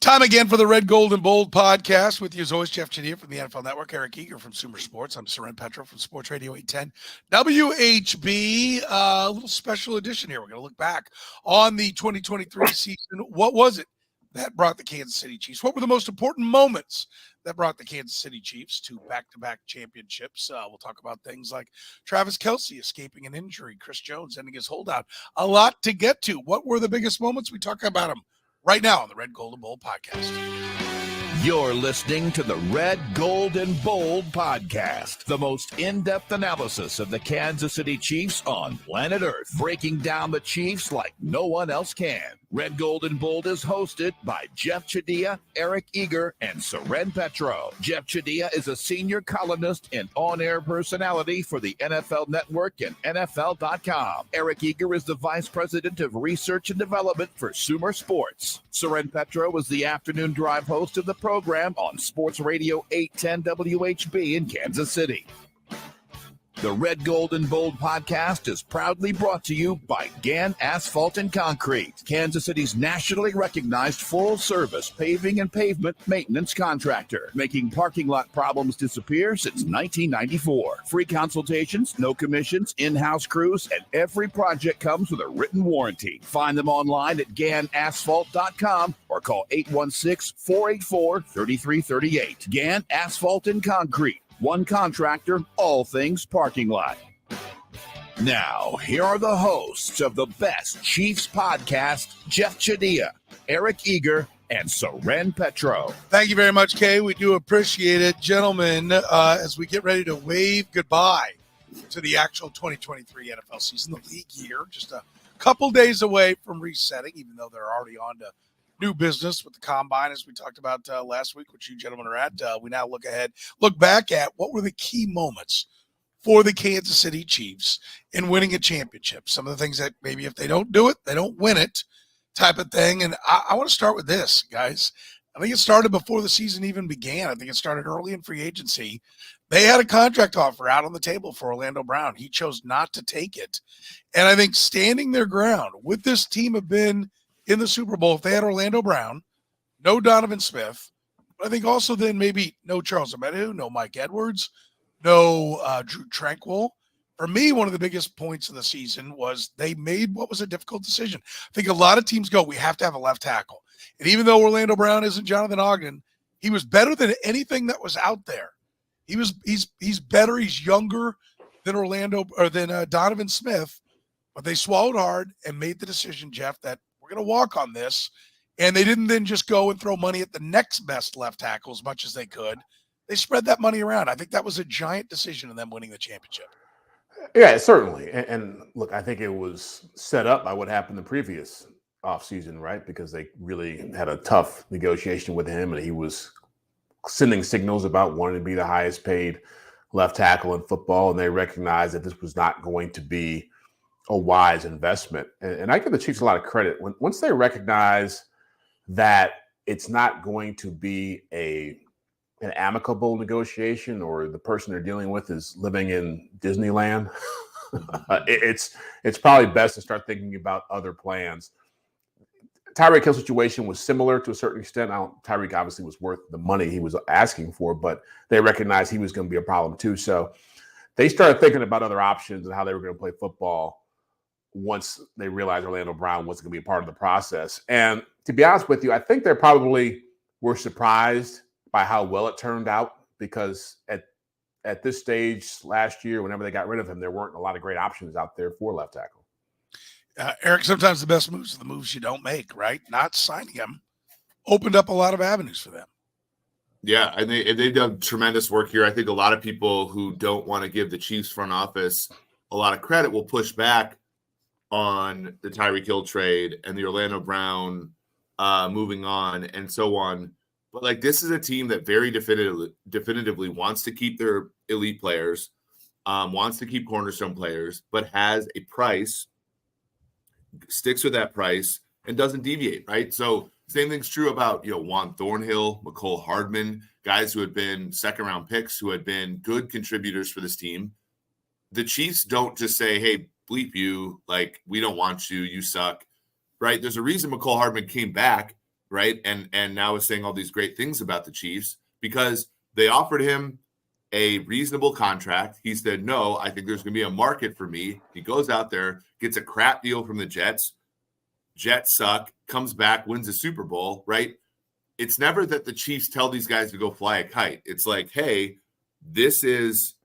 Time again for the Red, Gold, and Bold podcast. With you as always, Jeffri Chadiha from the NFL Network, Eric Eager from Sumer Sports. I'm Soren Petro from Sports Radio 810 WHB. A little special edition here. We're going to look back on the 2023 season. What was it that brought the Kansas City Chiefs? What were the most important moments that brought the Kansas City Chiefs to back-to-back championships? We'll talk about things like Travis Kelce escaping an injury, Chris Jones ending his holdout. A lot to get to. What were the biggest moments? We talk about them right now on the Red, Gold, and Bold podcast. You're listening to the Red, Gold, and Bold podcast, the most in-depth analysis of the Kansas City Chiefs on planet Earth, breaking down the Chiefs like no one else can. Red, Gold, and Bold is hosted by Jeffri Chadiha, Eric Eager, and Soren Petro. Jeffri Chadiha is a senior columnist and on-air personality for the NFL Network and NFL.com. Eric Eager is the vice president of research and development for Sumer Sports. Soren Petro is the afternoon drive host of the program on Sports Radio 810 WHB in Kansas City. The Red, Gold, and Bold podcast is proudly brought to you by Gann Asphalt and Concrete, Kansas City's nationally recognized full-service paving and pavement maintenance contractor, making parking lot problems disappear since 1994. Free consultations, no commissions, in-house crews, and every project comes with a written warranty. Find them online at GannAsphalt.com or call 816-484-3338. Gann Asphalt and Concrete. One contractor, all things parking lot. Now, here are the hosts of the best Chiefs podcast, Jeffri Chadiha, Eric Eager, and Soren Petro. Thank you very much, Kay. We do appreciate it. Gentlemen, as we get ready to wave goodbye to the actual 2023 NFL season, the league year, just a couple days away from resetting, even though they're already on to new business with the combine, as we talked about last week, which you gentlemen are at. We now look back at what were the key moments for the Kansas City Chiefs in winning a championship. Some of the things that maybe if they don't do it, they don't win it type of thing. And I want to start with this, guys. I think it started before the season even began. I think it started early in free agency. They had a contract offer out on the table for Orlando Brown. He chose not to take it. And I think standing their ground with this team have been in the Super Bowl, if they had Orlando Brown, no Donovan Smith, but I think also then maybe no Charles Omenihu, no Mike Edwards, no Drew Tranquill. For me, one of the biggest points of the season was they made what was a difficult decision. I think a lot of teams go, we have to have a left tackle. And even though Orlando Brown isn't Jonathan Ogden, he was better than anything that was out there. He's better, he's younger than Donovan Smith, but they swallowed hard and made the decision, Jeff, that we're going to walk on this. And they didn't then just go and throw money at the next best left tackle as much as they could. They spread that money around. I think that was a giant decision in them winning the championship. Yeah, certainly. And look, I think it was set up by what happened the previous offseason, right? Because they really had a tough negotiation with him, and he was sending signals about wanting to be the highest paid left tackle in football. And they recognized that this was not going to be a wise investment. And I give the Chiefs a lot of credit. Once they recognize that it's not going to be an amicable negotiation, or the person they're dealing with is living in Disneyland, it's probably best to start thinking about other plans. Tyreek Hill situation was similar to a certain extent. Tyreek obviously was worth the money he was asking for, but they recognized he was going to be a problem too. So they started thinking about other options and how they were going to play football once they realized Orlando Brown wasn't going to be a part of the process. And to be honest with you, I think they probably were surprised by how well it turned out, because at this stage last year, whenever they got rid of him, there weren't a lot of great options out there for left tackle. Eric, sometimes the best moves are the moves you don't make, right? Not signing him opened up a lot of avenues for them. Yeah, and they've done tremendous work here. I think a lot of people who don't want to give the Chiefs front office a lot of credit will push back on the Tyreek Hill trade and the Orlando Brown moving on and so on. But like, this is a team that very definitively wants to keep their elite players, wants to keep cornerstone players, but has a price, sticks with that price, and doesn't deviate, right? So same thing's true about, Juan Thornhill, McCole Hardman, guys who had been second-round picks, who had been good contributors for this team. The Chiefs don't just say, hey, bleep you, like, we don't want you, you suck, right? There's a reason McCole Hardman came back right? And now is saying all these great things about the Chiefs because they offered him a reasonable contract. He said, no, I think there's going to be a market for me. He goes out there, gets a crap deal from the Jets. Jets suck, comes back, wins a Super Bowl, right? It's never that the Chiefs tell these guys to go fly a kite. It's like, hey, this is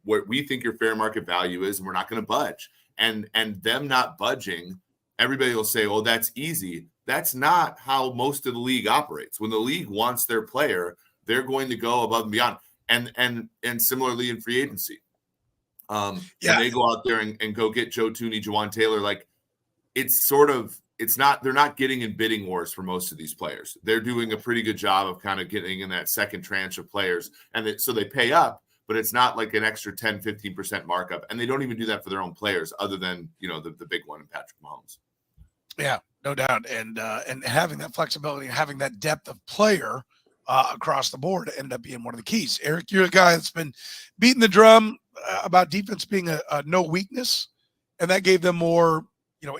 what we think your fair market value is, and we're not going to budge. And them not budging, everybody will say, oh, that's easy. That's not how most of the league operates. When the league wants their player, they're going to go above and beyond. And similarly in free agency. And they go out there and go get Joe Thuney, Jawan Taylor. Like, they're not getting in bidding wars for most of these players. They're doing a pretty good job of kind of getting in that second tranche of players. And so they pay up, but it's not like an extra 10, 15% markup. And they don't even do that for their own players other than, the big one in Patrick Mahomes. Yeah, no doubt. And having that flexibility, having that depth of player across the board ended up being one of the keys. Eric, you're a guy that's been beating the drum about defense being a no weakness, and that gave them more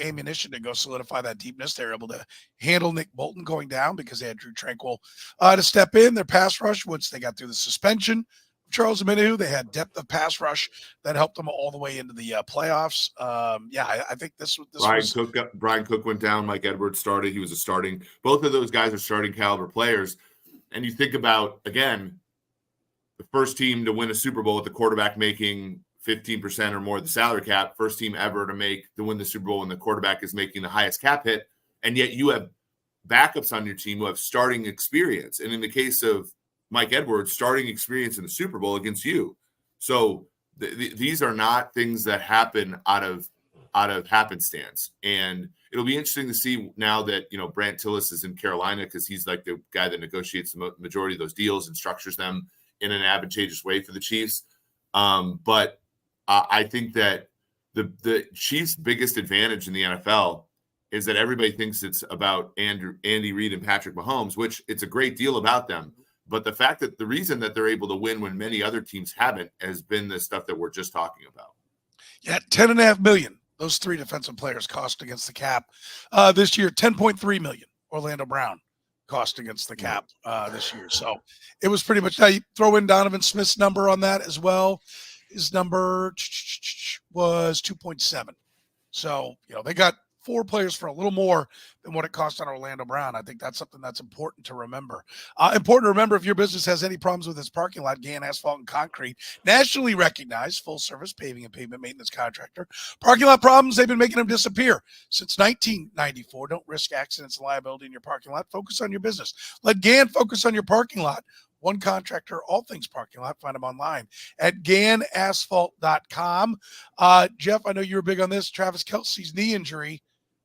ammunition to go solidify that deepness. They're able to handle Nick Bolton going down because they had Drew Tranquill to step in. Their pass rush, once they got through the suspension, Charles Omenihu, they had depth of pass rush that helped them all the way into the playoffs. I think this Brian Cook went down. Mike Edwards started. He was both of those guys are starting caliber players. And you think about, again, the first team to win a Super Bowl with the quarterback making 15% or more of the salary cap, first team ever to win the Super Bowl when the quarterback is making the highest cap hit. And yet you have backups on your team who have starting experience. And in the case of Mike Edwards, starting experience in the Super Bowl against you. So these are not things that happen out of happenstance. And it'll be interesting to see now that, Brant Tillis is in Carolina, because he's like the guy that negotiates the majority of those deals and structures them in an advantageous way for the Chiefs. But I think that the Chiefs' biggest advantage in the NFL is that everybody thinks it's about Andy Reid and Patrick Mahomes, which it's a great deal about them. But the fact that the reason that they're able to win when many other teams haven't has been the stuff that we're just talking about. Yeah, $10.5 million. Those three defensive players cost against the cap this year. $10.3 million. Orlando Brown cost against the cap this year. So it was pretty much. Now you throw in Donovan Smith's number on that as well. His number was 2.7. So they got 4 players for a little more than what it cost on Orlando Brown. I think that's something that's important to remember. Important to remember, if your business has any problems with its parking lot, Gann Asphalt and Concrete, nationally recognized full-service paving and pavement maintenance contractor. Parking lot problems, they've been making them disappear since 1994. Don't risk accidents and liability in your parking lot. Focus on your business. Let Gann focus on your parking lot. One contractor, all things parking lot. Find them online at GannAsphalt.com. Jeff, I know you were big on this. Travis Kelce's knee injury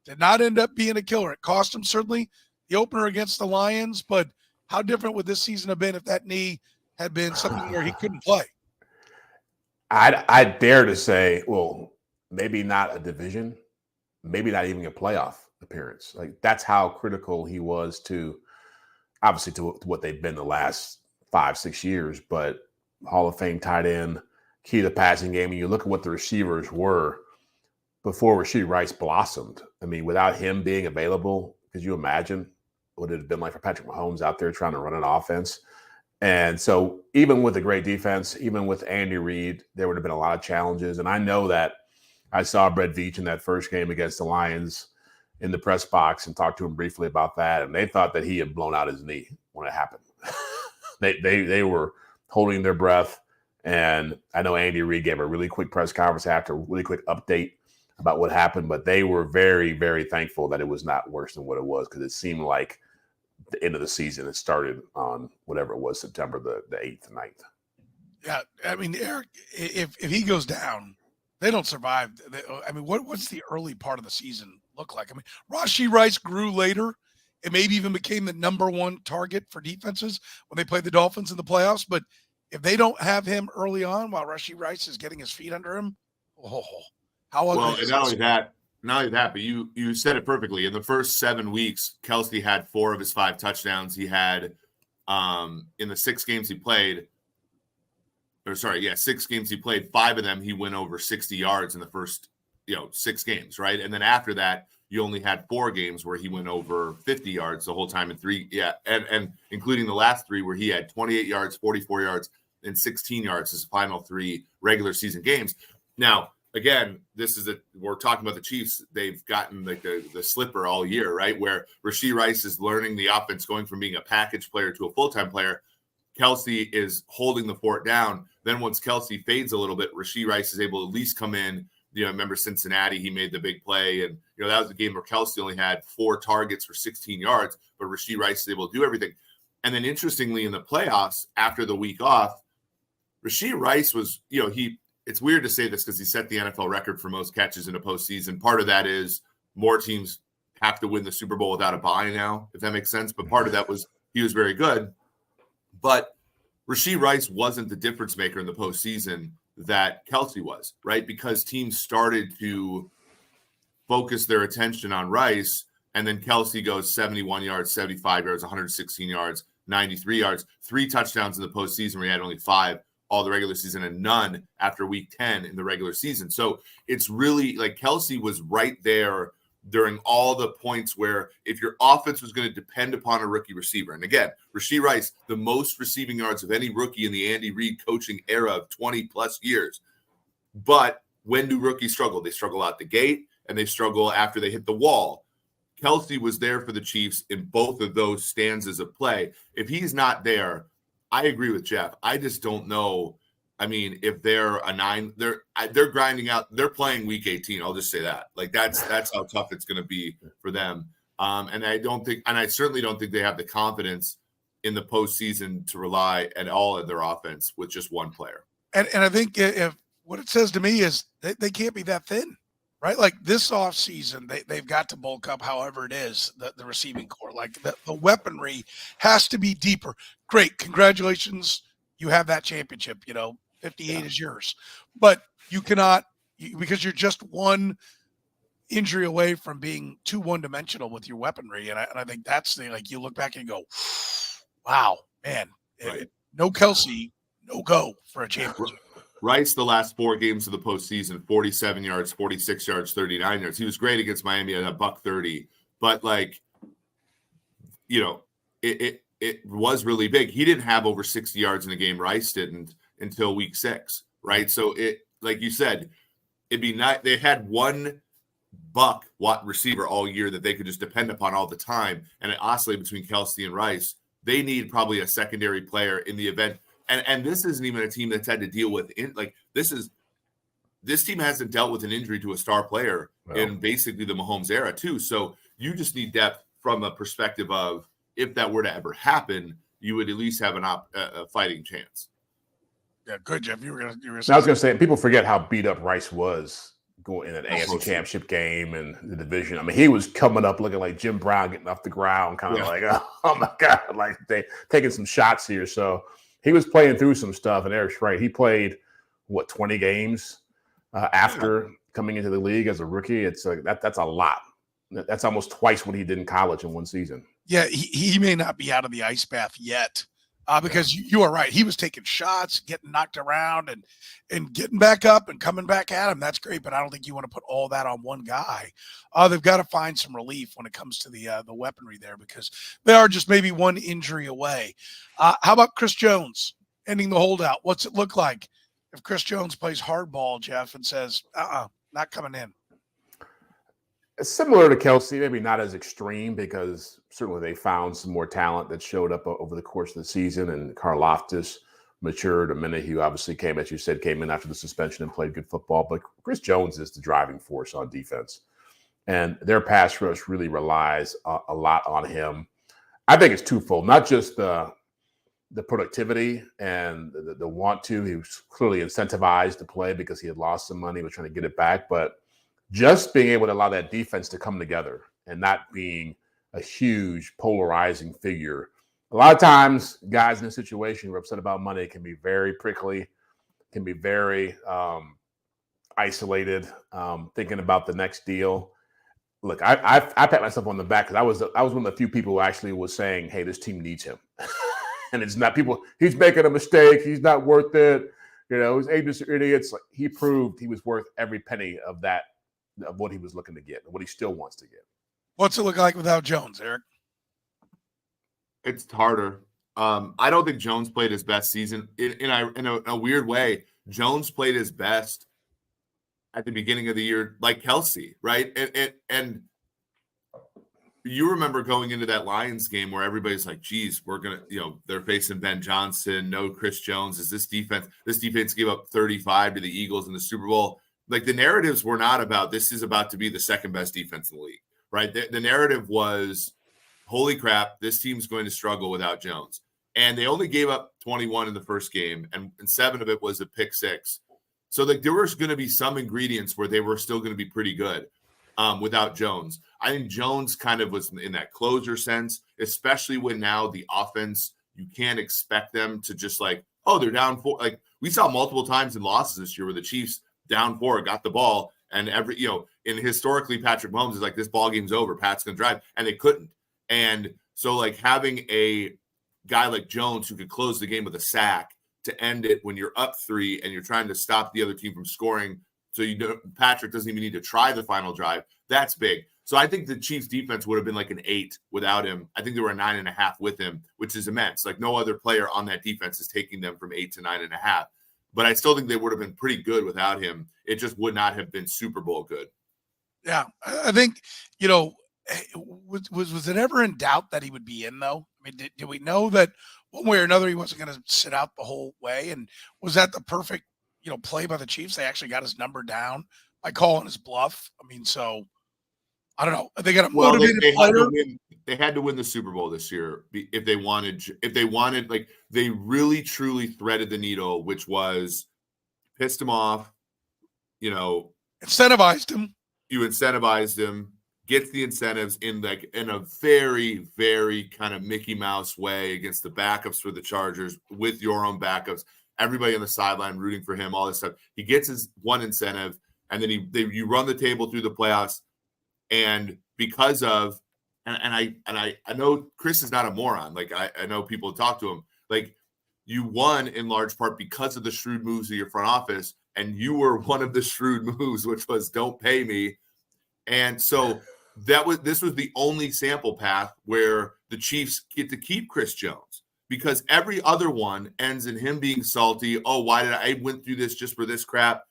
did not end up being a killer. It cost him certainly the opener against the Lions, but how different would this season have been if that knee had been something where he couldn't play? I dare to say, well, maybe not a division, maybe not even a playoff appearance. Like, that's how critical he was to what they've been the last 5-6 years. But Hall of Fame tight end, key to the passing game. And you look at what the receivers were before Rashee Rice blossomed. I mean, without him being available, could you imagine what it had been like for Patrick Mahomes out there trying to run an offense? And so even with a great defense, even with Andy Reid, there would have been a lot of challenges. And I know that I saw Brett Veach in that first game against the Lions in the press box and talked to him briefly about that. And they thought that he had blown out his knee when it happened. They were holding their breath. And I know Andy Reid gave a really quick press conference after, a really quick update about what happened, but they were very, very thankful that it was not worse than what it was, because it seemed like the end of the season, it started on whatever it was, September the 8th, 9th. Yeah, I mean, Eric, if he goes down, they don't survive. I mean, what's the early part of the season look like? I mean, Rashee Rice grew later. It maybe even became the number one target for defenses when they played the Dolphins in the playoffs. But if they don't have him early on while Rashee Rice is getting his feet under him, how ugly well, is not only that, but you said it perfectly. In the first 7 weeks, Kelce had 4 of his 5 touchdowns. He had in the 6 games he played, 6 games he played, 5 of them he went over 60 yards in the first 6 games, right? And then after that, you only had 4 games where he went over 50 yards the whole time in 3. Yeah. And including the last 3 where he had 28 yards, 44 yards, and 16 yards his final 3 regular season games. Now, again, we're talking about the Chiefs. They've gotten like the slipper all year, right? Where Rashee Rice is learning the offense, going from being a package player to a full-time player. Kelce is holding the fort down. Then once Kelce fades a little bit, Rashee Rice is able to at least come in. Remember Cincinnati, he made the big play. And, that was a game where Kelce only had 4 targets for 16 yards, but Rashee Rice is able to do everything. And then interestingly, in the playoffs, after the week off, Rashee Rice was, it's weird to say this because he set the NFL record for most catches in a postseason. Part of that is more teams have to win the Super Bowl without a bye now, if that makes sense. But part of that was he was very good. But Rashee Rice wasn't the difference maker in the postseason that Kelce was, right? Because teams started to focus their attention on Rice, and then Kelce goes 71 yards, 75 yards, 116 yards, 93 yards, 3 touchdowns in the postseason where he had only 5 all the regular season and none after week 10 in the regular season. So it's really like Kelce was right there during all the points where if your offense was going to depend upon a rookie receiver, and again, Rashee Rice, the most receiving yards of any rookie in the Andy Reid coaching era of 20 plus years. But when do rookies struggle? They struggle out the gate and they struggle after they hit the wall. Kelce was there for the Chiefs in both of those stanzas of play. If he's not there, I agree with Jeff. I just don't know. I mean, if they're a 9, they're grinding out. They're playing week 18. I'll just say that. Like that's how tough it's going to be for them. And I certainly don't think they have the confidence in the postseason to rely at all on their offense with just one player. And I think if what it says to me is they can't be that thin, right? Like this offseason, they've got to bulk up however it is, the receiving core. Like the weaponry has to be deeper. Great. Congratulations. You have that championship, 58 is yours. But you cannot, because you're just one injury away from being too one-dimensional with your weaponry. And I think that's you look back and you go, wow, man, right. No Kelce, no go for a championship. Rice, the last 4 games of the postseason, 47 yards, 46 yards, 39 yards. He was great against Miami at $130, but it was really big. He didn't have over 60 yards in a game. Rice didn't until week 6, right? So it, like you said, it'd be not. They had one buck receiver all year that they could just depend upon all the time, and it oscillated between Kelce and Rice. They need probably a secondary player in the event. And this isn't even a team that's had to deal with this team hasn't dealt with an injury to a star player in basically the Mahomes era too. So you just need depth from a perspective of if that were to ever happen, you would at least have a fighting chance. Yeah, good, Jeff. You were gonna I was going to say, people forget how beat up Rice was going in an AFC Championship game and the division. I mean, he was coming up looking like Jim Brown getting off the ground, kind of like, oh my God, like they taking some shots here. So he was playing through some stuff, and Eric's right. He played 20 games after coming into the league as a rookie. It's like that's a lot. That's almost twice what he did in college in one season. Yeah, he may not be out of the ice bath yet because you are right. He was taking shots, getting knocked around, and getting back up and coming back at him. That's great, but I don't think you want to put all that on one guy. They've got to find some relief when it comes to the weaponry there because they are just maybe one injury away. How about Chris Jones ending the holdout? What's it look like if Chris Jones plays hardball, Jeff, and says, not coming in? It's similar to Kelce, maybe not as extreme because certainly they found some more talent that showed up over the course of the season, and Karlaftis matured. A minute he obviously came, as you said, came in after the suspension and played good football. But Chris Jones is the driving force on defense, and their pass rush really relies a lot on him. I think it's twofold, not just the productivity and the want to. He was clearly incentivized to play because he had lost some money, was trying to get it back, but just being able to allow that defense to come together and not being a huge polarizing figure. A lot of times, guys in a situation who are upset about money can be very prickly, can be very isolated, thinking about the next deal. Look, I pat myself on the back because I was one of the few people who actually was saying, "Hey, this team needs him," and it's not people. He's making a mistake. He's not worth it. His agents are idiots. Like, he proved he was worth every penny of that of what he was looking to get and what he still wants to get. What's it look like without Jones, Eric? It's harder. I don't think Jones played his best season in a weird way. Jones played his best at the beginning of the year, like Kelce, right? And you remember going into that Lions game where everybody's like, geez, we're going to, they're facing Ben Johnson, no Chris Jones. Is this defense gave up 35 to the Eagles in the Super Bowl. Like the narratives were not about, this is about to be the second best defense in the league, right? The narrative was, holy crap, this team's going to struggle without Jones. And they only gave up 21 in the first game, and 7 of it was a pick 6. So like there was going to be some ingredients where they were still going to be pretty good without Jones. I think Jones kind of was in that closer sense, especially when now the offense, you can't expect them to just like, oh, they're down 4. Like we saw multiple times in losses this year where the Chiefs down 4 got the ball, and and historically Patrick Mahomes is like, this ball game's over, Pat's going to drive, and they couldn't. And so like having a guy like Jones who could close the game with a sack to end it when you're up 3 and you're trying to stop the other team from scoring, so Patrick doesn't even need to try the final drive, that's big. So I think the Chiefs defense would have been like an 8 without him. I think they were a 9.5 with him, which is immense. Like no other player on that defense is taking them from 8 to 9.5. But I still think they would have been pretty good without him. It just would not have been Super Bowl good. Yeah, I think, was it ever in doubt that he would be in, though? I mean, did we know that one way or another he wasn't going to sit out the whole way? And was that the perfect, play by the Chiefs? They actually got his number down by calling his bluff. I mean, so I don't know. They got a motivated player. They had to win the Super Bowl this year if they wanted, like they really truly threaded the needle, which was pissed him off, incentivized him. You incentivized him, gets the incentives in a very, very kind of Mickey Mouse way against the backups for the Chargers with your own backups, everybody on the sideline rooting for him, all this stuff. He gets his one incentive, and then you run the table through the playoffs, and because of and I know Chris is not a moron. Like I know people talk to him. Like you won in large part because of the shrewd moves of your front office, and you were one of the shrewd moves, which was don't pay me. And so this was the only sample path where the Chiefs get to keep Chris Jones, because every other one ends in him being salty. Oh, why did I went through this just for this crap?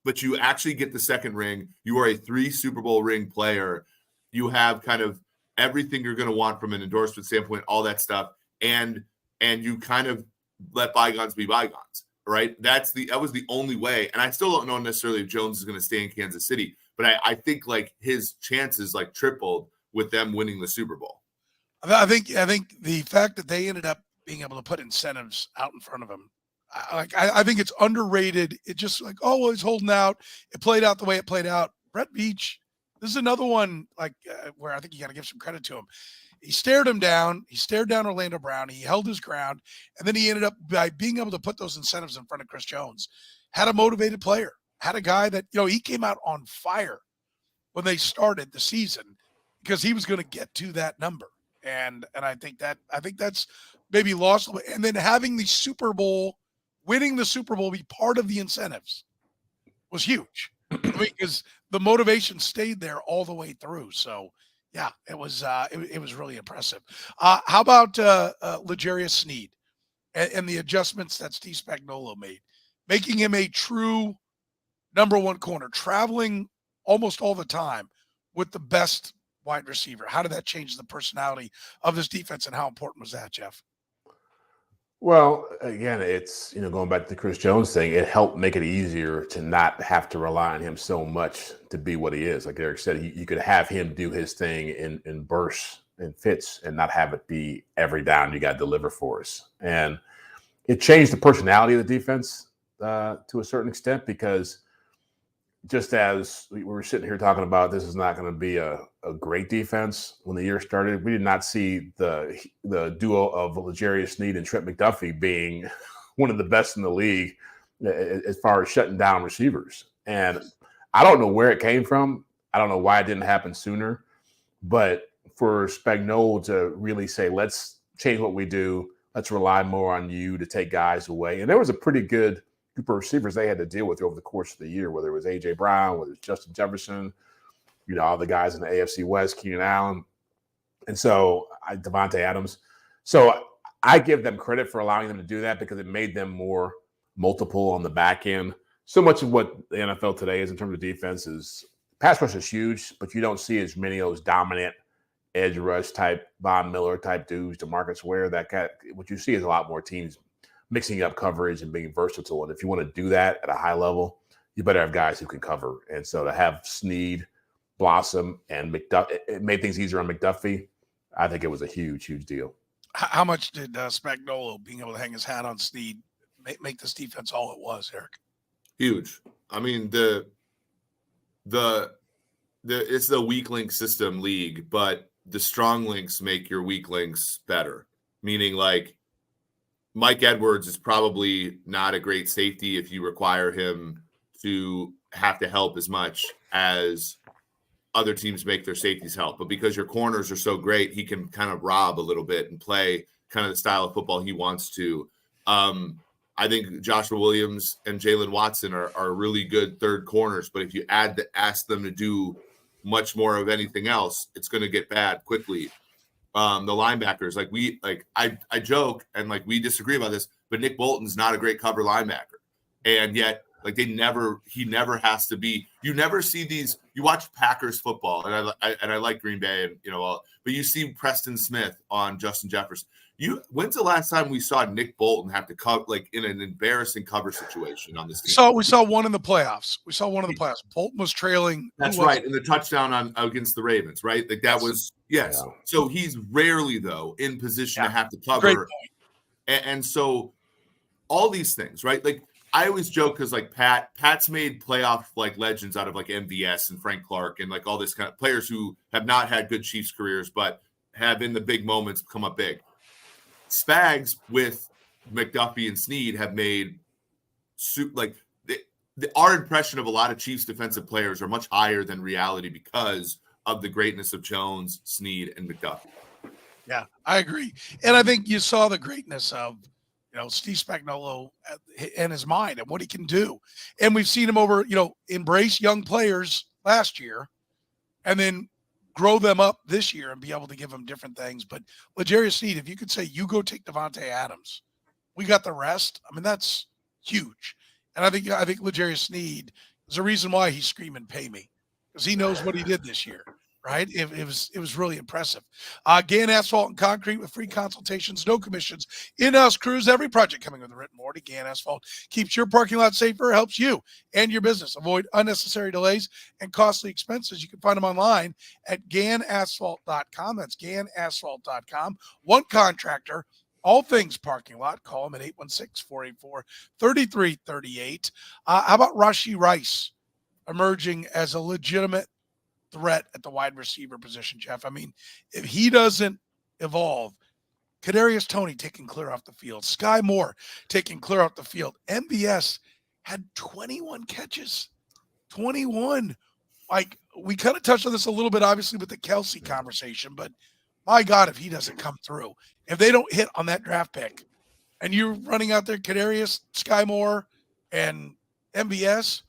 But you actually get the second ring. You are a 3 Super Bowl ring player. You have kind of everything you're going to want from an endorsement standpoint, all that stuff. And you kind of let bygones be bygones, right? That was the only way. And I still don't know necessarily if Jones is going to stay in Kansas City, but I think like his chances like tripled with them winning the Super Bowl. I think the fact that they ended up being able to put incentives out in front of him, I think it's underrated. It just like, oh, he's holding out. It played out the way it played out. Brett Veach, this is another one where I think you got to give some credit to him. He stared him down. He stared down Orlando Brown. He held his ground. And then he ended up by being able to put those incentives in front of Chris Jones. Had a motivated player. Had a guy that, he came out on fire when they started the season because he was going to get to that number. And I think that's maybe lost. And then having the Super Bowl, winning the Super Bowl be part of the incentives was huge. Because the motivation stayed there all the way through. So, yeah, it was really impressive. How about L'Jarius Sneed and the adjustments that Steve Spagnuolo made, making him a true number 1 corner, traveling almost all the time with the best wide receiver? How did that change the personality of this defense, and how important was that, Jeff? Well, again, it's, going back to the Chris Jones thing, it helped make it easier to not have to rely on him so much to be what he is. Like Eric said, you could have him do his thing in bursts and fits and not have it be every down you got to deliver for us. And it changed the personality of the defense to a certain extent, because just as we were sitting here talking about this is not going to be a great defense when the year started, we did not see the duo of L'Jarius Sneed and Trent McDuffie being one of the best in the league as far as shutting down receivers. And I don't know where it came from. I don't know why it didn't happen sooner. But for Spagnuolo to really say, let's change what we do, let's rely more on you to take guys away. And there was a pretty good group of receivers they had to deal with over the course of the year, whether it was A.J. Brown, whether it was Justin Jefferson, all the guys in the AFC West, Keenan Allen, and so Devontae Adams. So I give them credit for allowing them to do that because it made them more multiple on the back end. So much of what the NFL today is in terms of defense is pass rush is huge, but you don't see as many of those dominant edge rush type, Von Miller type dudes, DeMarcus Ware. What you see is a lot more teams mixing up coverage and being versatile. And if you want to do that at a high level, you better have guys who can cover. And so to have Sneed, Blossom, and McDuffie, it made things easier on McDuffie. I think it was a huge, huge deal. How much did Spagnuolo being able to hang his hat on Sneed make this defense all it was, Eric? Huge. I mean, it's the weak link system league, but the strong links make your weak links better. Meaning, like, Mike Edwards is probably not a great safety if you require him to have to help as much as other teams make their safeties help. But because your corners are so great, he can kind of rob a little bit and play kind of the style of football he wants to. I think Joshua Williams and Jalen Watson are really good third corners. But if you ask them to do much more of anything else, it's going to get bad quickly. The linebackers, I joke and we disagree about this, but Nick Bolton's not a great cover linebacker. And yet, he never has to be. You never see these. You watch Packers football, and I like Green Bay, and but you see Preston Smith on Justin Jefferson. When's the last time we saw Nick Bolton have to cover in an embarrassing cover situation on this team? So we saw one in the playoffs. Bolton was trailing. That's right, in the touchdown against the Ravens, right? That was yes. Yeah. So he's rarely though in position to have to cover. Great point. And so all these things, right? I always joke because Pat's made playoff legends out of MVS and Frank Clark and all this kind of players who have not had good Chiefs careers, but have in the big moments come up big. Spags with McDuffie and Snead have made our impression of a lot of Chiefs defensive players are much higher than reality because of the greatness of Jones, Snead, and McDuffie. Yeah, I agree. And I think you saw the greatness of Steve Spagnuolo and his mind and what he can do. And we've seen him embrace young players last year and then grow them up this year and be able to give them different things. But L'Jarius Sneed, if you could say, you go take Devontae Adams, we got the rest. I mean, that's huge. And I think L'Jarius Sneed is a reason why he's screaming, pay me, because he knows what he did this year. Right? It was really impressive. Gann Asphalt and Concrete with free consultations, no commissions, in-house crews, every project coming with a written warranty. Gann Asphalt keeps your parking lot safer, helps you and your business avoid unnecessary delays and costly expenses. You can find them online at GannAsphalt.com. That's GannAsphalt.com. One contractor, all things parking lot. Call them at 816-484-3338. How about Rashee Rice emerging as a legitimate threat at the wide receiver position, Jeff? I mean, if he doesn't evolve, Kadarius Toney taking clear off the field, Sky Moore taking clear off the field. MVS had 21 catches, 21. We kind of touched on this a little bit, obviously, with the Kelce conversation, but my God, if he doesn't come through, if they don't hit on that draft pick, and you're running out there, Kadarius, Sky Moore, and MVS,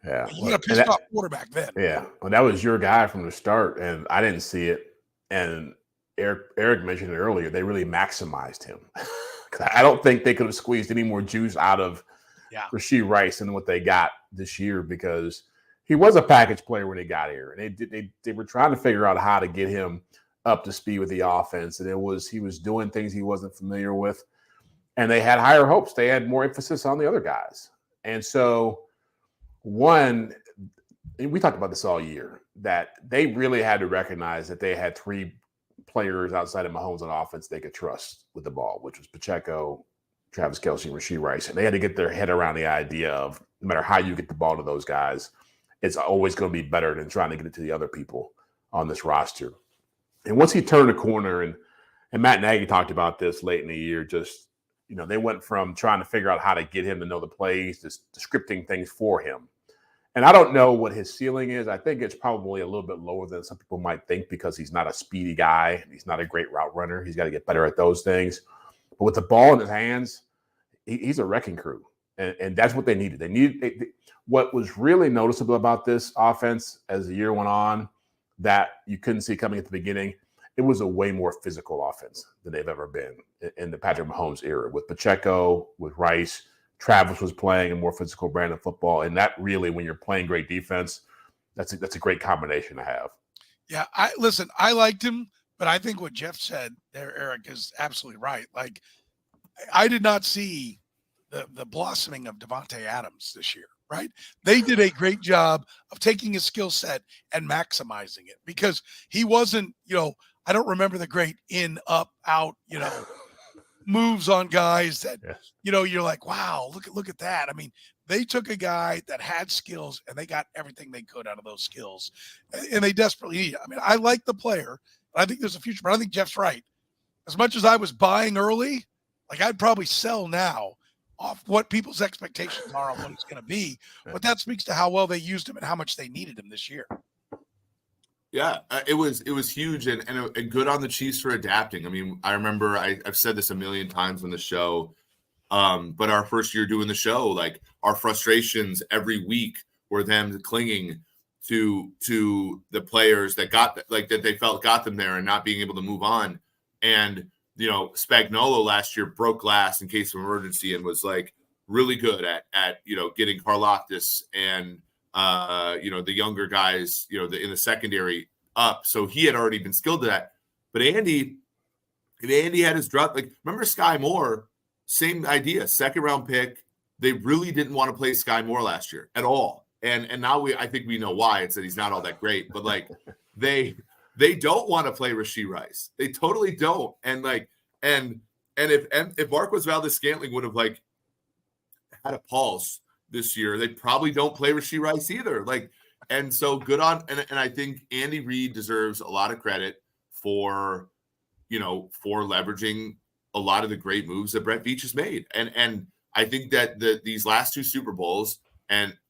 yeah, you got a pissed off quarterback then. Yeah, well, that was your guy from the start, and I didn't see it. And Eric mentioned it earlier. They really maximized him. I don't think they could have squeezed any more juice out of Rashee Rice than what they got this year, because he was a package player when he got here, and they were trying to figure out how to get him up to speed with the offense, and he was doing things he wasn't familiar with, and they had higher hopes. They had more emphasis on the other guys, and so. One, we talked about this all year, that they really had to recognize that they had three players outside of Mahomes on offense they could trust with the ball, which was Pacheco, Travis Kelce, and Rashee Rice. And they had to get their head around the idea of no matter how you get the ball to those guys, it's always going to be better than trying to get it to the other people on this roster. And once he turned the corner, and Matt Nagy talked about this late in the year, they went from trying to figure out how to get him to know the plays to scripting things for him. And I don't know what his ceiling is. I think it's probably a little bit lower than some people might think, because he's not a speedy guy. He's not a great route runner. He's got to get better at those things. But with the ball in his hands, he's a wrecking crew. And that's what they needed. What was really noticeable about this offense as the year went on that you couldn't see coming at the beginning, it was a way more physical offense than they've ever been in the Patrick Mahomes era. With Pacheco, with Rice, Travis was playing a more physical brand of football. And that really, when you're playing great defense, that's a great combination to have. Yeah, I liked him, but I think what Jeff said there, Eric, is absolutely right. Like, I did not see the blossoming of Devontae Adams this year, right? They did a great job of taking his skill set and maximizing it because he wasn't, I don't remember the great in, up, out, moves on guys that, Yes. You're like, wow, look at that. I mean, they took a guy that had skills and they got everything they could out of those skills, and they desperately need it. I mean, I like the player. I think there's a future, but I think Jeff's right. As much as I was buying early, like I'd probably sell now off what people's expectations are on what it's going to be. But that speaks to how well they used him and how much they needed him this year. Yeah, it was huge and good on the Chiefs for adapting. I mean, I remember I've said this a million times on the show, but our first year doing the show, like our frustrations every week were them clinging to the players that that they felt got them there and not being able to move on. And Spagnuolo last year broke glass in case of emergency and was like really good at getting Karlaftis and the younger guys, in the secondary up. So he had already been skilled to that. But Andy had his drop. Like, remember Sky Moore? Same idea. Second round pick. They really didn't want to play Sky Moore last year at all. And now I think we know why. It's that he's not all that great. But like they don't want to play Rashee Rice. They totally don't. And if Marquez Valdes-Scantling would have had a pulse this year, they probably don't play Rashee Rice either. And so good on, and I think Andy Reid deserves a lot of credit for leveraging a lot of the great moves that Brett Veach has made. And I think that these last two Super Bowls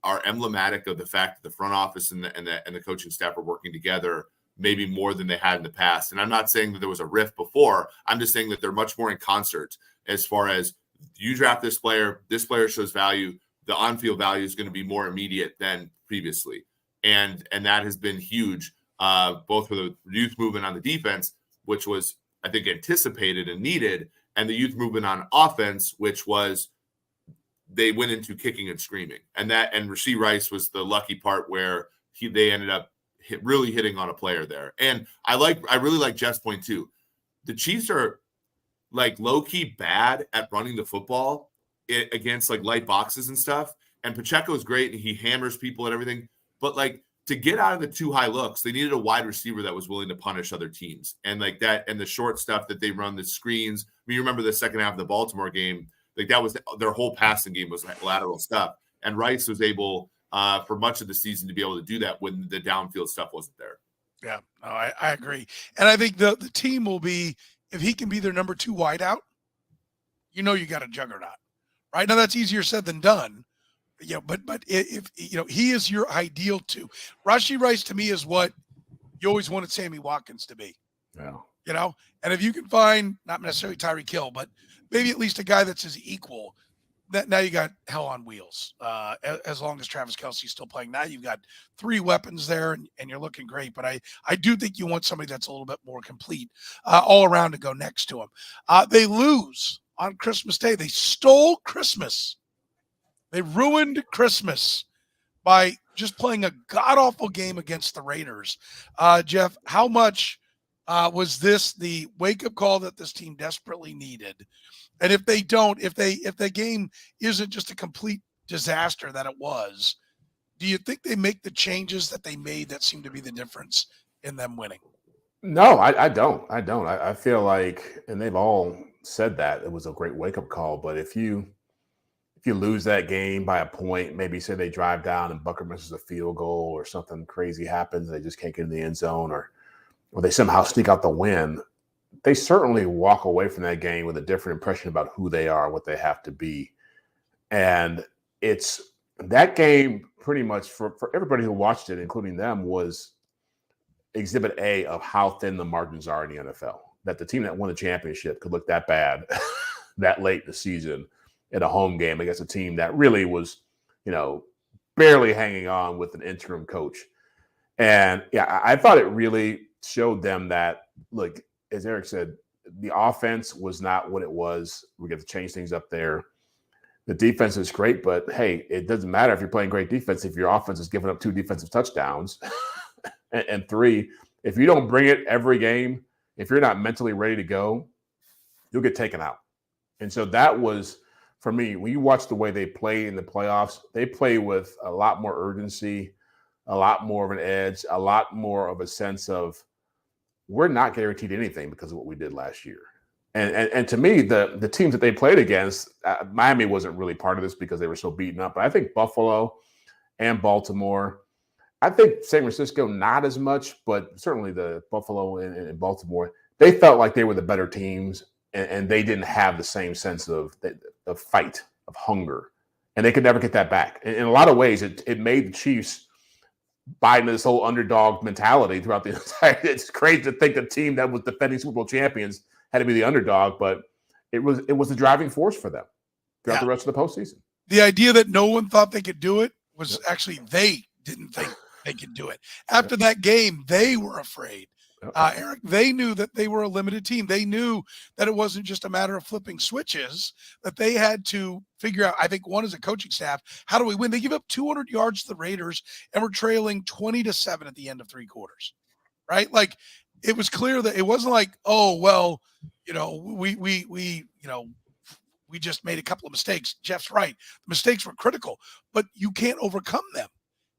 are emblematic of the fact that the front office and the coaching staff are working together maybe more than they had in the past. And I'm not saying that there was a rift before. I'm just saying that they're much more in concert as far as you draft this player shows value. The on-field value is going to be more immediate than previously. And that has been huge, both for the youth movement on the defense, which was, I think, anticipated and needed, and the youth movement on offense, which was they went into kicking and screaming. And Rashee Rice was the lucky part where they ended up really hitting on a player there. And I really like Jeff's point too. The Chiefs are low-key bad at running the football against light boxes and stuff. And Pacheco is great and he hammers people and everything. But to get out of the too high looks, they needed a wide receiver that was willing to punish other teams. And that and the short stuff that they run, the screens. I mean, you remember the second half of the Baltimore game, that was their whole passing game was lateral stuff. And Rice was able for much of the season to be able to do that when the downfield stuff wasn't there. Yeah, no, I agree. And I think the team will be, if he can be their number 2 wideout, you got a juggernaut. Right now, that's easier said than done. But if he is your ideal 2. Rashee Rice to me is what you always wanted Sammy Watkins to be. Yeah. And if you can find not necessarily Tyreek Hill, but maybe at least a guy that's his equal, that now you got hell on wheels. As long as Travis Kelce's still playing, now you've got 3 weapons there, and you're looking great. But I do think you want somebody that's a little bit more complete all around to go next to him. They lose on Christmas Day. They stole Christmas. They ruined Christmas by just playing a god-awful game against the Raiders. Jeff, how much was this the wake-up call that this team desperately needed? And if they don't, if the game isn't just a complete disaster that it was, do you think they make the changes that they made that seem to be the difference in them winning? No, I don't. I feel like, and they've all said that it was a great wake-up call, but if you lose that game by a point, maybe say they drive down and Bucker misses a field goal or something crazy happens, they just can't get in the end zone, or they somehow sneak out the win, they certainly walk away from that game with a different impression about who they are, what they have to be. And it's that game pretty much for everybody who watched it, including them, was exhibit A of how thin the margins are in the NFL. That the team that won the championship could look that bad that late in the season in a home game against a team that really was, barely hanging on with an interim coach. And yeah, I thought it really showed them that, look, as Eric said, the offense was not what it was. We got to change things up there. The defense is great, but hey, it doesn't matter if you're playing great defense if your offense is giving up 2 defensive touchdowns. and 3, if you don't bring it every game, if you're not mentally ready to go, you'll get taken out. And so that was, for me, when you watch the way they play in the playoffs, they play with a lot more urgency, a lot more of an edge, a lot more of a sense of we're not guaranteed anything because of what we did last year. And to me, the teams that they played against, Miami wasn't really part of this because they were so beaten up. But I think Buffalo and Baltimore, I think San Francisco not as much, but certainly the Buffalo and Baltimore, they felt like they were the better teams, and they didn't have the same sense of fight, of hunger. And they could never get that back. In a lot of ways, it made the Chiefs buy into this whole underdog mentality throughout the entire. It's crazy to think a team that was defending Super Bowl champions had to be the underdog, but it was the driving force for them throughout the rest of the postseason. The idea that no one thought they could do it was actually they didn't think they could do it. After that game, they were afraid. Eric, they knew that they were a limited team. They knew that it wasn't just a matter of flipping switches, that they had to figure out, I think one is a coaching staff, how do we win? They give up 200 yards to the Raiders and we're trailing 20-7 at the end of 3 quarters, right? Like, it was clear that it wasn't like, oh, well, we just made a couple of mistakes. Jeff's right. The mistakes were critical, but you can't overcome them.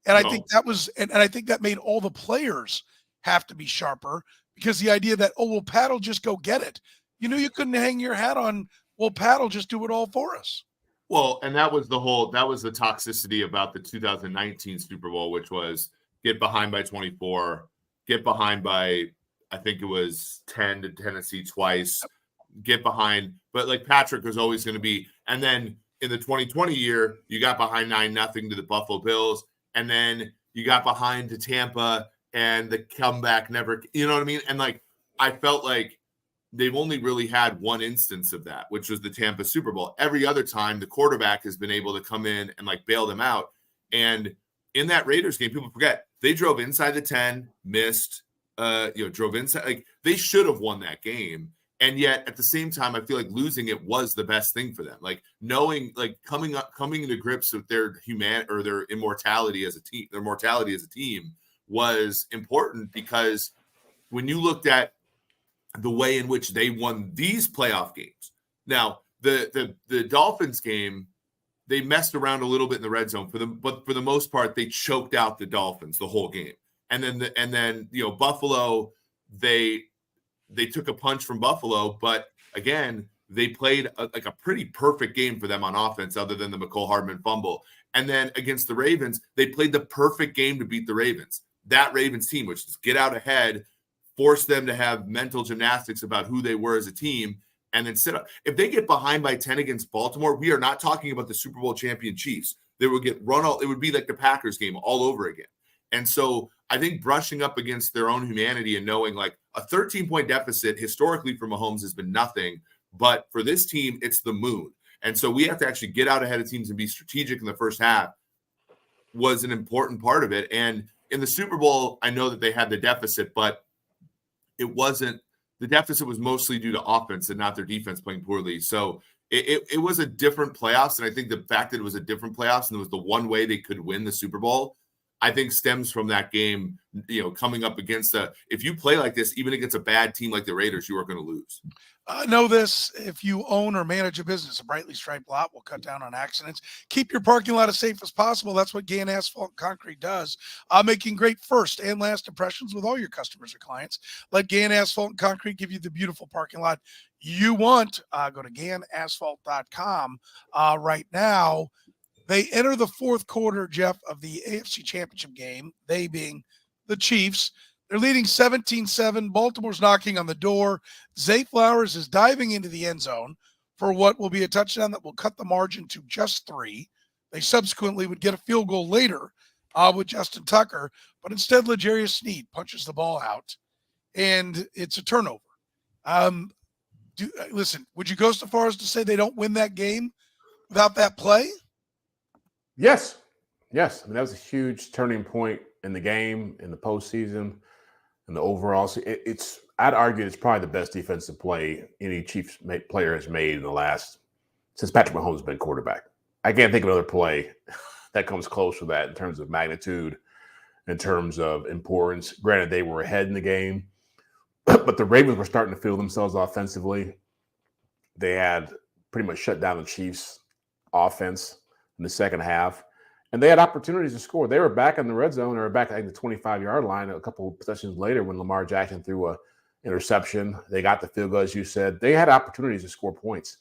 And I think that was, and I think that made all the players have to be sharper, because the idea that, oh, well, Pat will just go get it. You knew you couldn't hang your hat on, well, Pat will just do it all for us. Well, and that was the toxicity about the 2019 Super Bowl, which was get behind by 24, get behind by, I think it was 10 to Tennessee twice, get behind. But like Patrick was always going to be. And then in the 2020 year, you got behind 9-0 to the Buffalo Bills. And then you got behind to Tampa and the comeback never, you know what I mean? And like, I felt like they've only really had one instance of that, which was the Tampa Super Bowl. Every other time the quarterback has been able to come in and like bail them out. And in that Raiders game, people forget they drove inside the 10, missed, drove inside. Like, they should have won that game. And yet at the same time, I feel like losing it was the best thing for them. Like, knowing, like, coming into grips with their their immortality as a team, their mortality as a team was important, because when you looked at the way in which they won these playoff games, now the Dolphins game, they messed around a little bit in the red zone but for the most part, they choked out the Dolphins the whole game. And then Buffalo, they took a punch from Buffalo, but again, they played a pretty perfect game for them on offense, other than the McCole Hardman fumble. And then against the Ravens, they played the perfect game to beat the Ravens. That Ravens team, which is get out ahead, force them to have mental gymnastics about who they were as a team, and then sit up. If they get behind by 10 against Baltimore, we are not talking about the Super Bowl champion Chiefs. They would get run all. It would be like the Packers game all over again. And so I think brushing up against their own humanity and knowing, like, a 13-point deficit historically for Mahomes has been nothing, but for this team, it's the moon. And so we have to actually get out ahead of teams and be strategic in the first half was an important part of it. And in the Super Bowl, I know that they had the deficit, but it wasn't – the deficit was mostly due to offense and not their defense playing poorly. So it was a different playoffs, and I think the fact that it was a different playoffs and it was the one way they could win the Super Bowl, I think stems from that game, coming up against if you play like this, even against a bad team like the Raiders, you are going to lose. Know this: if you own or manage a business, a brightly striped lot will cut down on accidents. Keep your parking lot as safe as possible. That's what Gann Asphalt and Concrete does, making great first and last impressions with all your customers or clients. Let Gann Asphalt and Concrete give you the beautiful parking lot you want. Go to GannAsphalt.com right now. They enter the fourth quarter, Jeff, of the AFC Championship game, they being the Chiefs. They're leading 17-7. Baltimore's knocking on the door. Zay Flowers is diving into the end zone for what will be a touchdown that will cut the margin to just 3. They subsequently would get a field goal later with Justin Tucker, but instead L'Jarius Sneed punches the ball out, and it's a turnover. Listen, would you go so far as to say they don't win that game? without that play? Yes. I mean, that was a huge turning point in the game, in the postseason, and the overall. So I'd argue it's probably the best defensive play any Chiefs player has made in the last, since Patrick Mahomes has been quarterback. I can't think of another play that comes close to that in terms of magnitude, in terms of importance. Granted, they were ahead in the game, but the Ravens were starting to feel themselves offensively. They had pretty much shut down the Chiefs' offense in the second half, and they had opportunities to score. They were back in the red zone. They were back at the 25-yard line a couple of possessions later when Lamar Jackson threw an interception. They got the field goal, as you said. They had opportunities to score points.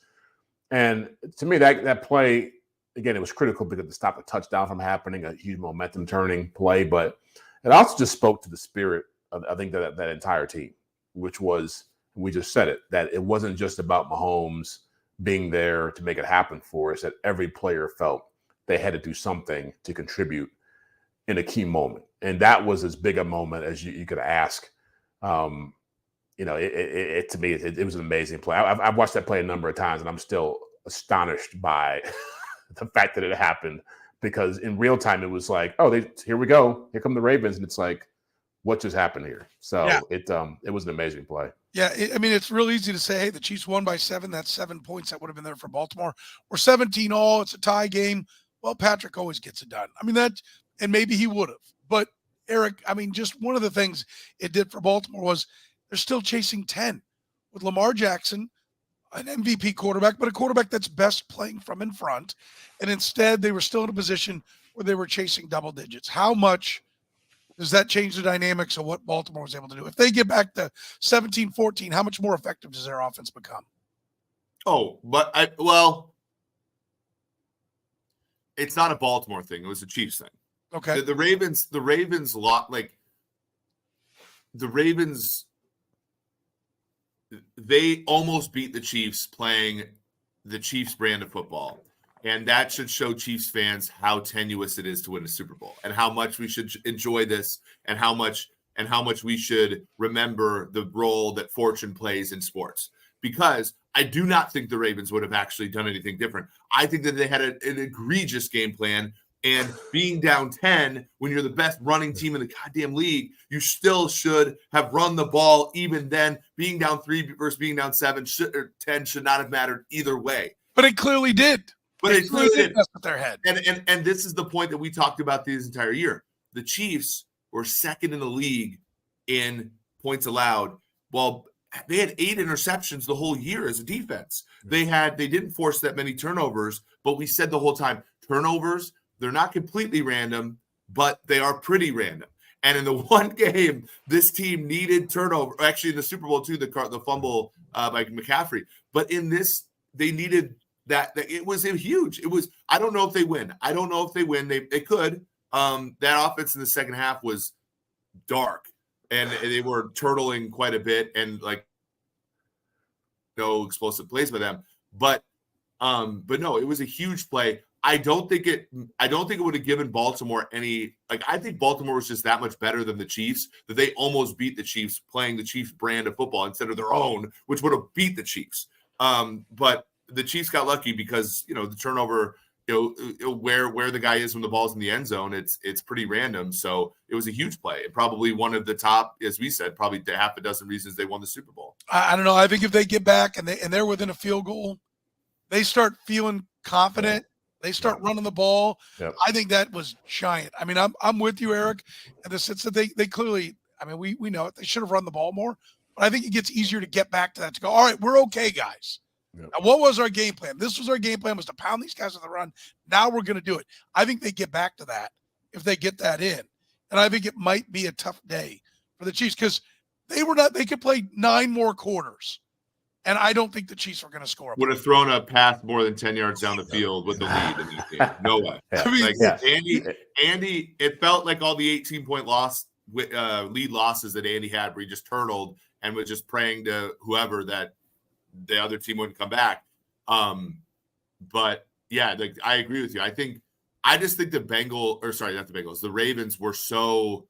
And to me, that play, again, it was critical because to stop a touchdown from happening, a huge momentum-turning play. But it also just spoke to the spirit of, I think, that entire team, which was, we just said it, that it wasn't just about Mahomes being there to make it happen for us, that every player felt they had to do something to contribute in a key moment. And that was as big a moment as you could ask. To me, it was an amazing play. I've watched that play a number of times, and I'm still astonished by the fact that it happened, because in real time, it was like, oh, here we go. Here come the Ravens. And it's like, what just happened here? So yeah. It was an amazing play. Yeah, it's real easy to say, hey, the Chiefs won by 7. That's 7 points that would have been there for Baltimore. We're 17 all. It's a tie game. Well, Patrick always gets it done. I mean, and maybe he would have. But, Eric, I mean, just one of the things it did for Baltimore was they're still chasing 10 with Lamar Jackson, an MVP quarterback, but a quarterback that's best playing from in front. And instead, they were still in a position where they were chasing double digits. How much does that change the dynamics of what Baltimore was able to do? If they get back to 17-14, how much more effective does their offense become? Oh, but it's not a Baltimore thing. It was a Chiefs thing. Okay. The Ravens they almost beat the Chiefs playing the Chiefs brand of football. And that should show Chiefs fans how tenuous it is to win a Super Bowl, and how much we should enjoy this, and how much we should remember the role that fortune plays in sports. Because I do not think the Ravens would have actually done anything different. I think that they had an egregious game plan, and being down 10 when you're the best running team in the goddamn league, you still should have run the ball. Even then, being down 3 versus being down 7 or 10 should not have mattered either way. But it clearly did. But it clearly did mess with their head. And this is the point that we talked about this entire year. The Chiefs were second in the league in points allowed. Well, they had 8 interceptions the whole year as a defense. They didn't force that many turnovers, but we said the whole time, turnovers, they're not completely random, but they are pretty random. And in the one game, this team needed turnover. Actually, in the Super Bowl too, the fumble by McCaffrey. But in this, they needed that. It was huge. It was. I don't know if they win. They could. That offense in the second half was dark, and they were turtling quite a bit, and no explosive plays by them. But no, it was a huge play. I don't think it would have given Baltimore any. I think Baltimore was just that much better than the Chiefs that they almost beat the Chiefs playing the Chiefs brand of football instead of their own, which would have beat the Chiefs. But the Chiefs got lucky because the turnover, where the guy is when the ball's in the end zone, it's pretty random. So it was a huge play, and probably one of the top, as we said, probably half a dozen reasons they won the Super Bowl. I don't know. I think if they get back and they're within a field goal, they start feeling confident. They start running the ball. Yep. I think that was giant. I mean, I'm with you, Eric, in the sense that they clearly, I mean, we know it. They should have run the ball more, but I think it gets easier to get back to that, to go, all right, we're okay, guys. Yep. Now, what was our game plan? This was our game plan, was to pound these guys with the run. Now we're going to do it. I think they get back to that if they get that in. And I think it might be a tough day for the Chiefs because they could play 9 more quarters. And I don't think the Chiefs were going to score. Would have thrown a pass more than 10 yards down the field with the lead in this game. No way. Yeah. I mean, Andy, it felt like all the 18-point lead losses that Andy had, where he just turtled and was just praying to whoever that the other team wouldn't come back. But yeah, I agree with you. I just think the Ravens were so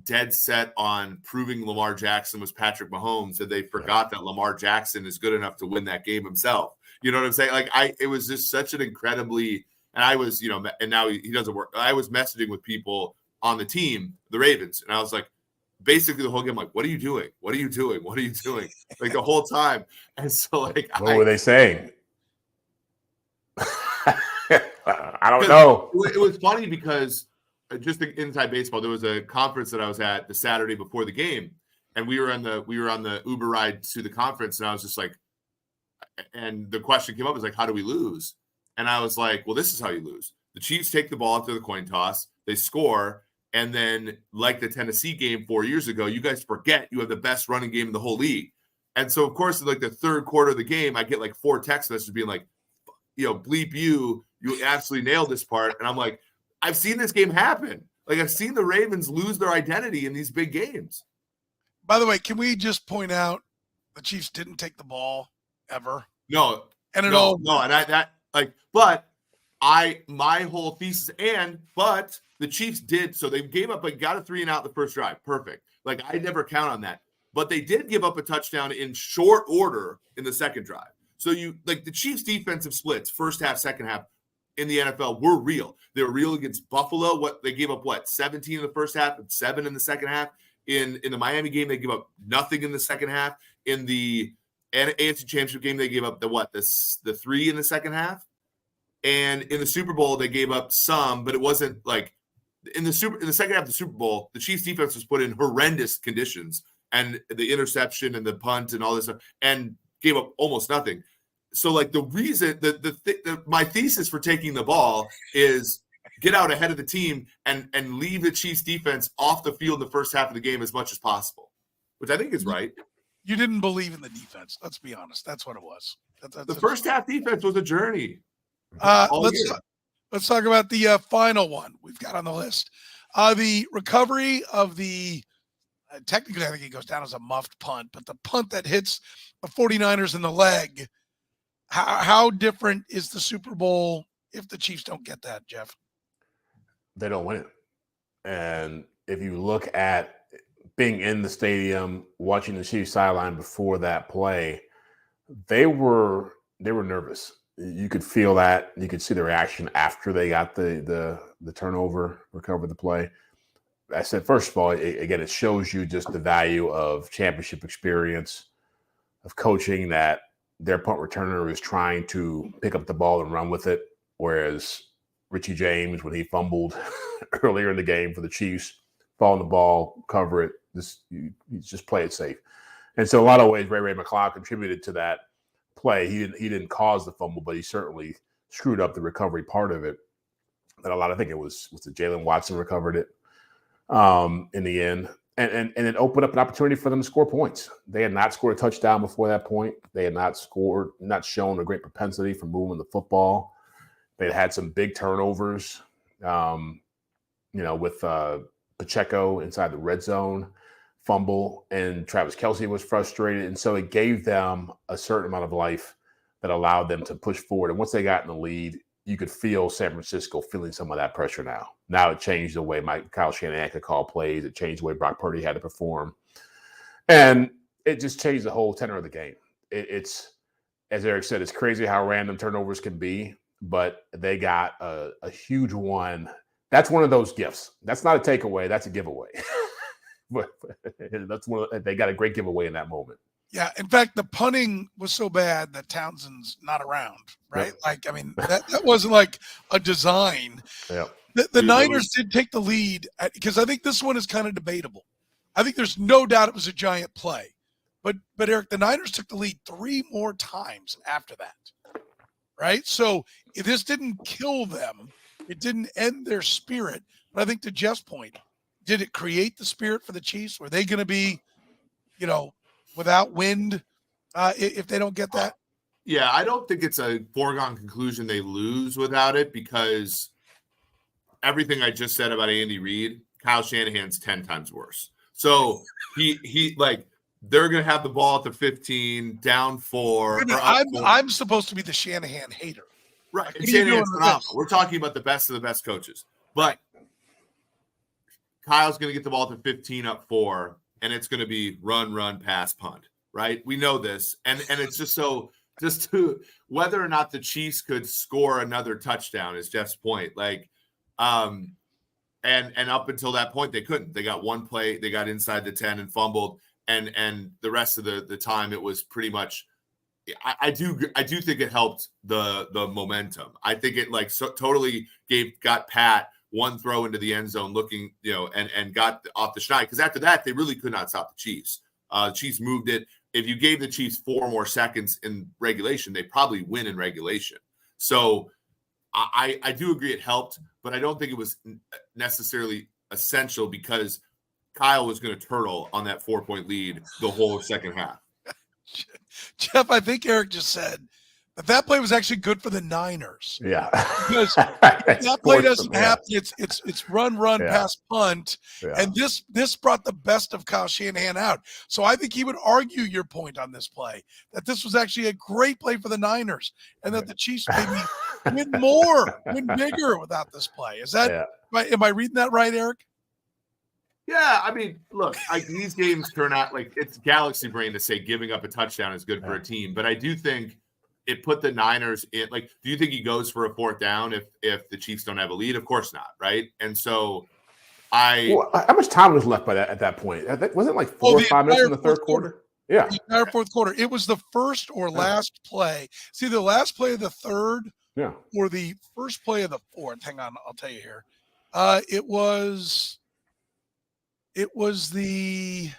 dead set on proving Lamar Jackson was Patrick Mahomes that they forgot that Lamar Jackson is good enough to win that game himself. You know what I'm saying? Like it was just such an incredibly, and I was, and now he doesn't work. I was messaging with people on the team, the Ravens, and I was like, basically the whole game, like, what are you doing? What are you doing? What are you doing? Like the whole time. And so like, what were they saying? I don't know. It was funny because just inside baseball, there was a conference that I was at the Saturday before the game, and we were on the Uber ride to the conference, and I was just like, and the question came up was like, how do we lose? And I was like, well, this is how you lose. The Chiefs take the ball after the coin toss, they score, and then like the Tennessee game 4 years ago, you guys forget you have the best running game in the whole league. And so, of course, in like the third quarter of the game, I get like 4 text messages being like, bleep you absolutely nailed this part. And I'm like, I've seen this game happen. Like I've seen the Ravens lose their identity in these big games. By the way, can we just point out the Chiefs didn't take the ball ever? No. And but my whole thesis, but the Chiefs did, so they gave up, got a 3 and out the first drive. Perfect. Like I never count on that. But they did give up a touchdown in short order in the second drive. So the Chiefs' defensive splits, first half, second half in the NFL were real. They were real against Buffalo. They gave up 17 in the first half and 7 in the second half. In the Miami game, they gave up nothing in the second half. In the AFC Championship game, they gave up the 3 in the second half. And in the Super Bowl, they gave up some, but it wasn't like in the second half of the Super Bowl, the Chiefs defense was put in horrendous conditions, and the interception and the punt and all this stuff, and gave up almost nothing. So like the reason my thesis for taking the ball is get out ahead of the team and leave the Chiefs defense off the field in the first half of the game as much as possible, which I think is right. You didn't believe in the defense. Let's be honest. That's what it was. The first half defense was a journey. Let's talk about the final one we've got on the list. The recovery of the technically, I think it goes down as a muffed punt, but the punt that hits the 49ers in the leg. How different is the Super Bowl if the Chiefs don't get that, Jeff? They don't win it. And if you look at being in the stadium, watching the Chiefs sideline before that play, they were nervous. You could feel that. You could see the reaction after they got the turnover, recovered the play. I said, first of all, it shows you just the value of championship experience, of coaching, that their punt returner is trying to pick up the ball and run with it, whereas Richie James, when he fumbled earlier in the game for the Chiefs, fall on the ball, cover it, you just play it safe. And so a lot of ways, Ray McCloud contributed to that play. He didn't cause the fumble, but he certainly screwed up the recovery part of it. And I think it was Jalen Watson recovered it in the end. And it opened up an opportunity for them to score points. They had not scored a touchdown before that point. They had not shown a great propensity for moving the football. They had some big turnovers, with Pacheco inside the red zone, fumble, and Travis Kelce was frustrated. And so it gave them a certain amount of life that allowed them to push forward. And once they got in the lead, you could feel San Francisco feeling some of that pressure now. Now it changed the way Kyle Shanahan could call plays. It changed the way Brock Purdy had to perform. And it just changed the whole tenor of the game. It's, as Eric said, it's crazy how random turnovers can be, but they got a huge one. That's one of those gifts. That's not a takeaway. That's a giveaway. But they got a great giveaway in that moment. Yeah. In fact, the punting was so bad that Townsend's not around, right? Yep. That wasn't like a design. Yeah. The Niners did take the lead because I think this one is kind of debatable. I think there's no doubt it was a giant play. But Eric, the Niners took the lead 3 more times after that, right? So if this didn't kill them, it didn't end their spirit. But I think to Jeff's point, did it create the spirit for the Chiefs? Were they going to be, without wind if they don't get that? Yeah, I don't think it's a foregone conclusion they lose without it, because everything I just said about Andy Reid, Kyle Shanahan's 10 times worse. So he they're going to have the ball at the 15, down 4. I'm supposed to be the Shanahan hater. Right. And Shanahan's phenomenal. We're talking about the best of the best coaches. But Kyle's going to get the ball at the 15, up 4, and it's going to be run, pass, punt, right? We know this. And it's just so just to whether or not the Chiefs could score another touchdown is Jeff's point. Like, and up until that point, they couldn't. They got one play, they got inside the 10 and fumbled, and the rest of the time it was pretty much. I do think it helped the momentum. I think it totally got Pat one throw into the end zone, looking and got off the schneid, because after that they really could not stop the Chiefs. The Chiefs moved it. If you gave the Chiefs 4 more seconds in regulation, they probably win in regulation. So I do agree it helped, but I don't think it was necessarily essential, because Kyle was going to turtle on that 4-point lead the whole second half. Jeff, I think Eric just said that play was actually good for the Niners. Yeah. Because that play doesn't happen. It's run, pass, punt. Yeah. And this brought the best of Kyle Shanahan out. So I think he would argue your point on this play, that this was actually a great play for the Niners, and that the Chiefs maybe win bigger without this play. Is that right? Am I reading that right, Eric? Yeah, I mean, look, these games turn out like it's galaxy brain to say giving up a touchdown is good for a team, but I do think it put the Niners in. Like, do you think he goes for a 4th down if the Chiefs don't have a lead? Of course not, right? And so how much time was left at that point? Wasn't it like 4 or 5 minutes in the third quarter? Yeah, the entire fourth quarter. It was the first or last play. It's either the last play of the third, or the first play of the fourth. Hang on, I'll tell you here. It was the.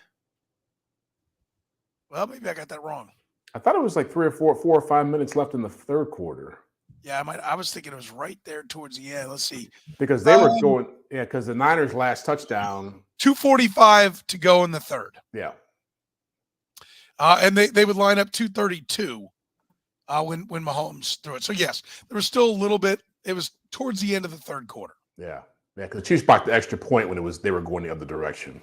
Well, maybe I got that wrong. I thought it was like 4 or 5 minutes left in the third quarter. Yeah, I was thinking it was right there towards the end. Let's see. Because they were going, because the Niners' last touchdown. 2:45 to go in the third. Yeah. And they would line up 2:32 when Mahomes threw it. So, yes, there was still a little bit. It was towards the end of the third quarter. Yeah. Yeah, because the Chiefs blocked the extra point when they were going the other direction.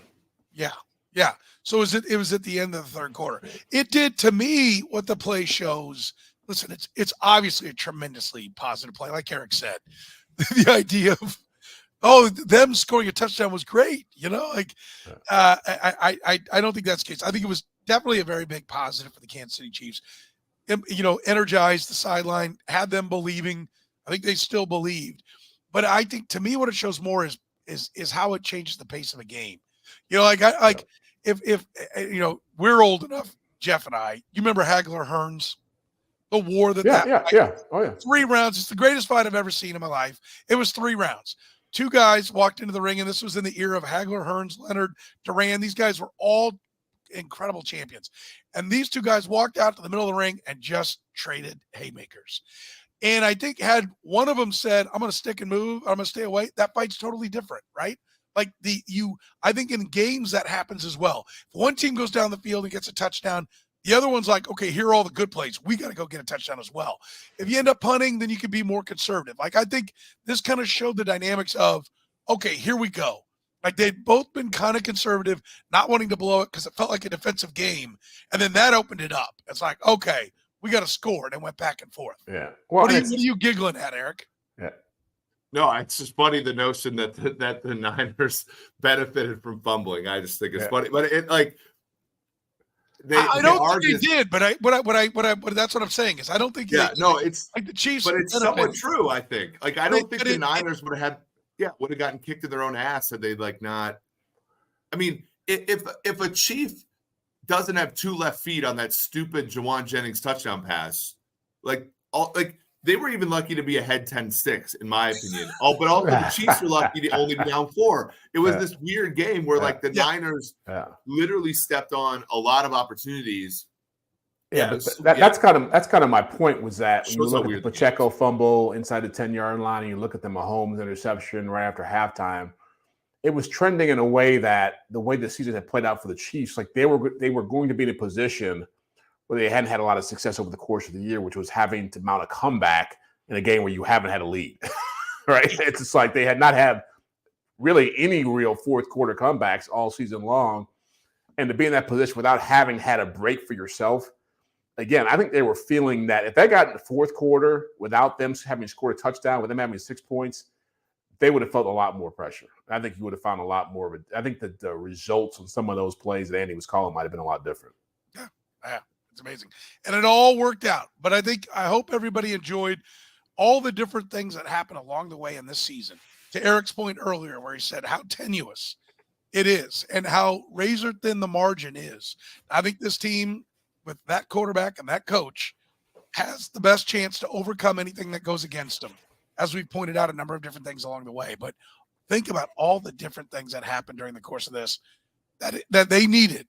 Yeah. Yeah. So it was at the end of the third quarter. It did, to me, what the play shows. Listen, it's obviously a tremendously positive play, like Eric said. The idea of them scoring a touchdown was great. I don't think that's the case. I think it was definitely a very big positive for the Kansas City Chiefs. Energized the sideline, had them believing. I think they still believed. But I think, to me, what it shows more is how it changes the pace of a game. If we're old enough, Jeff and I, you remember Hagler Hearns, the war that Oh yeah. 3 rounds. It's the greatest fight I've ever seen in my life. It was 3 rounds. 2 guys walked into the ring, and this was in the era of Hagler Hearns, Leonard, Duran. These guys were all incredible champions. And these 2 guys walked out to the middle of the ring and just traded haymakers. And I think had one of them said, I'm going to stick and move, I'm going to stay away, that fight's totally different, right? Like I think in games that happens as well. If one team goes down the field and gets a touchdown, the other one's like, okay, here are all the good plays. We got to go get a touchdown as well. If you end up punting, then you can be more conservative. Like, I think this kind of showed the dynamics of, okay, here we go. Like, they'd both been kind of conservative, not wanting to blow it because it felt like a defensive game. And then that opened it up. It's like, okay, we got to score. And it went back and forth. Yeah. Well, what are you giggling at, Eric? Yeah. No, it's just funny, the notion that the Niners benefited from fumbling. I just think it's funny. But I don't think they did, but that's what I'm saying is I don't think it's like the Chiefs, but it's somewhat true. I think I don't think the Niners would have gotten kicked in their own ass had they not. I mean, if a Chief doesn't have 2 left feet on that stupid Jawan Jennings touchdown pass, they were even lucky to be ahead 10-6, in my opinion. But also the Chiefs were lucky to only be down 4. It was this weird game where the Niners literally stepped on a lot of opportunities. Yeah, but that's kind of my point, was that when you look at the Pacheco fumble inside the 10-yard line and you look at the Mahomes interception right after halftime, it was trending in a way that the way the season had played out for the Chiefs, like they were going to be in a position where they hadn't had a lot of success over the course of the year, which was having to mount a comeback in a game where you haven't had a lead, right? It's just like they had not had really any real fourth quarter comebacks all season long. And to be in that position without having had a break for yourself, again, I think they were feeling that if they got in the fourth quarter without them having scored a touchdown, with them having 6 points, they would have felt a lot more pressure. I think you would have found a lot more of it. I think that the results on some of those plays that Andy was calling might have been a lot different. Yeah. It's amazing. And it all worked out. But I hope everybody enjoyed all the different things that happened along the way in this season. To Eric's point earlier, where he said how tenuous it is and how razor thin the margin is. I think this team with that quarterback and that coach has the best chance to overcome anything that goes against them, as we've pointed out a number of different things along the way. But think about all the different things that happened during the course of this that they needed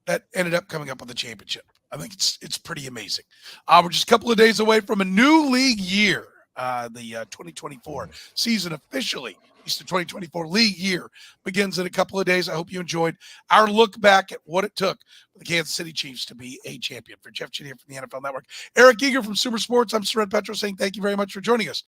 that ended up coming up with the championship. I think it's pretty amazing. We're just a couple of days away from a new league year. The 2024 season officially, at least the 2024 league year, begins in a couple of days. I hope you enjoyed our look back at what it took for the Kansas City Chiefs to be a champion. For Jeffri Chadiha from the NFL Network, Eric Eager from Super Sports, I'm Soren Petro saying thank you very much for joining us